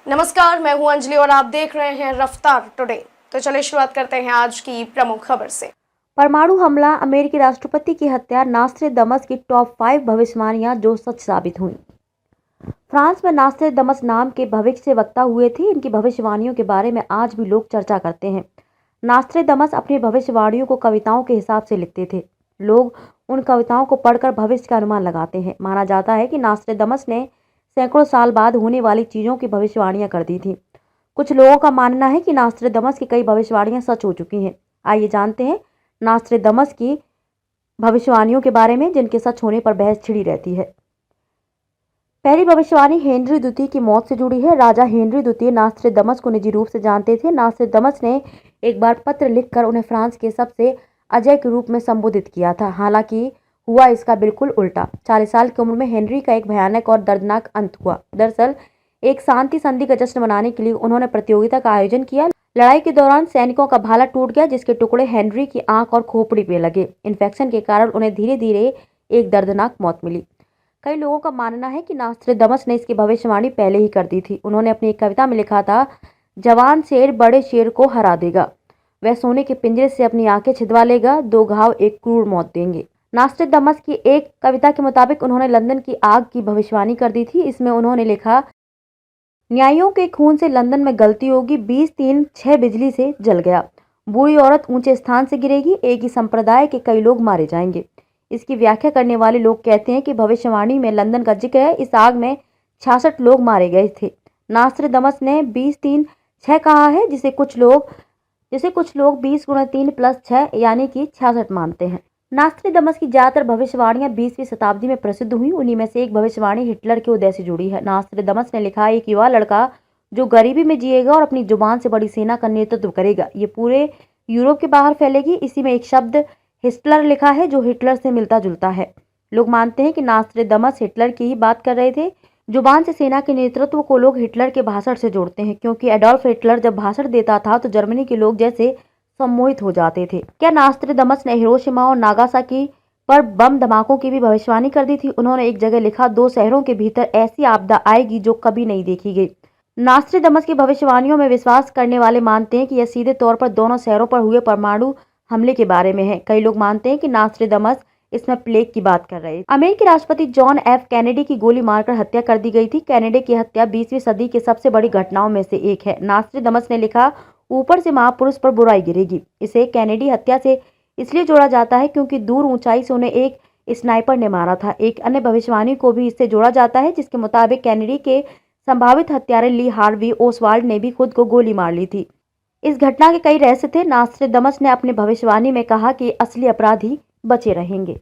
नमस्कार, मैं हूं अंजलि और आप देख रहे हैं रफ्तार टुडे। तो चलिए शुरुआत करते हैं आज की प्रमुख खबर से। परमाणु हमला, अमेरिकी राष्ट्रपति की हत्या, नास्ट्रेदमस की टॉप 5 भविष्यवाणियां जो सच साबित हुई। फ्रांस में नास्ट्रेदमस नाम के भविष्यवक्ता हुए थे। इनकी भविष्यवाणियों के बारे में आज भी लोग चर्चा करते हैं। नास्ट्रेदमस अपनी भविष्यवाणियों को कविताओं के हिसाब से लिखते थे। लोग उन कविताओं को पढ़कर भविष्य का अनुमान लगाते हैं। माना जाता है कि नास्ट्रेदमस ने सैकड़ों साल बाद होने वाली चीजों की भविष्यवाणियां कर दी थी। कुछ लोगों का मानना है कि नास्ट्रेदमस की कई भविष्यवाणियां सच हो चुकी हैं। आइए जानते हैं नास्ट्रेदमस की भविष्यवाणियों के बारे में जिनके सच होने पर बहस छिड़ी रहती है। पहली भविष्यवाणी हेनरी द्वितीय की मौत से जुड़ी है। राजा हेनरी द्वितीय नास्ट्रेदमस को निजी रूप से जानते थे। नास्ट्रेदमस ने एक बार पत्र लिखकर उन्हें फ्रांस के सबसे अजय के रूप में संबोधित किया था। हालांकि हुआ इसका बिल्कुल उल्टा। 40 साल की उम्र में हेनरी का एक भयानक और दर्दनाक अंत हुआ। दरअसल एक शांति संधि का जश्न मनाने के लिए उन्होंने प्रतियोगिता का आयोजन किया। लड़ाई के दौरान सैनिकों का भाला टूट गया, जिसके टुकड़े हेनरी की आंख और खोपड़ी पे लगे। इन्फेक्शन के कारण उन्हें धीरे धीरे एक दर्दनाक मौत मिली। कई लोगों का मानना है कि नास्ट्रेदमस ने इसकी भविष्यवाणी पहले ही कर दी थी। उन्होंने अपनी एक कविता में लिखा था, जवान शेर बड़े शेर को हरा देगा, वह सोने के पिंजरे से अपनी आंखें छिदवा लेगा, 2 घाव एक क्रूर मौत देंगे। नास्ट्रेदमस की एक कविता के मुताबिक उन्होंने लंदन की आग की भविष्यवाणी कर दी थी। इसमें उन्होंने लिखा, न्यायियों के खून से लंदन में गलती होगी, 20-3-6 बिजली से जल गया, बूढ़ी औरत ऊंचे स्थान से गिरेगी, एक ही संप्रदाय के कई लोग मारे जाएंगे। इसकी व्याख्या करने वाले लोग कहते हैं कि भविष्यवाणी में लंदन का जिक्र है। इस आग में 66 लोग मारे गए थे। नास्ट्रेदमस ने 20-3-6 कहा है, जिसे कुछ लोग 20 × 3 + 6 यानी कि 66 मानते हैं। नास्ट्रेदमस की ज्यादातर भविष्यवाणियां 20वीं शताब्दी में प्रसिद्ध हुई। उन्हीं में से एक भविष्यवाणी हिटलर के उदय से जुड़ी है। नास्ट्रेदमस ने लिखा, एक युवा लड़का जो गरीबी में जिएगा और अपनी जुबान से बड़ी सेना का नेतृत्व करेगा, ये पूरे यूरोप के बाहर फैलेगी। इसी में एक शब्द हिटलर लिखा है जो हिटलर से मिलता जुलता है। लोग मानते हैं कि नास्ट्रेदमस हिटलर की ही बात कर रहे थे। जुबान से सेना के नेतृत्व को लोग हिटलर के भाषण से जोड़ते हैं, क्योंकि एडोल्फ हिटलर जब भाषण देता था तो जर्मनी के लोग जैसे सम्मोहित हो जाते थे। क्या नास्ट्रेदमस ने हिरोशिमा और नागासाकी पर बम धमाकों की भी भविष्यवाणी कर दी थी? उन्होंने एक जगह लिखा, 2 शहरों के भीतर ऐसी आपदा आएगी जो कभी नहीं देखी गई। नास्ट्रेदमस की भविष्यवाणियों में विश्वास करने वाले मानते हैं कि यह सीधे तौर पर दोनों शहरों पर हुए परमाणु हमले के बारे में है। कई लोग मानते हैं कि नास्ट्रेदमस इसमें प्लेग की बात कर रहे हैं। अमेरिकी राष्ट्रपति जॉन एफ कैनेडी की गोली मारकर हत्या कर दी गई थी। कैनेडी की हत्या 20वीं सदी की सबसे बड़ी घटनाओं में से एक है। नास्ट्रेदमस ने लिखा, ऊपर से महापुरुष पर बुराई गिरेगी। इसे कैनेडी हत्या से इसलिए जोड़ा जाता है क्योंकि दूर ऊंचाई से उन्हें एक स्नाइपर ने मारा था। एक अन्य भविष्यवाणी को भी इससे जोड़ा जाता है, जिसके मुताबिक कैनेडी के संभावित हत्यारे ली हार्वी ओसवाल्ड ने भी खुद को गोली मार ली थी। इस घटना के कई रहस्य थे। नास्ट्रेदमस ने अपनी भविष्यवाणी में कहा कि असली अपराधी बचे रहेंगे।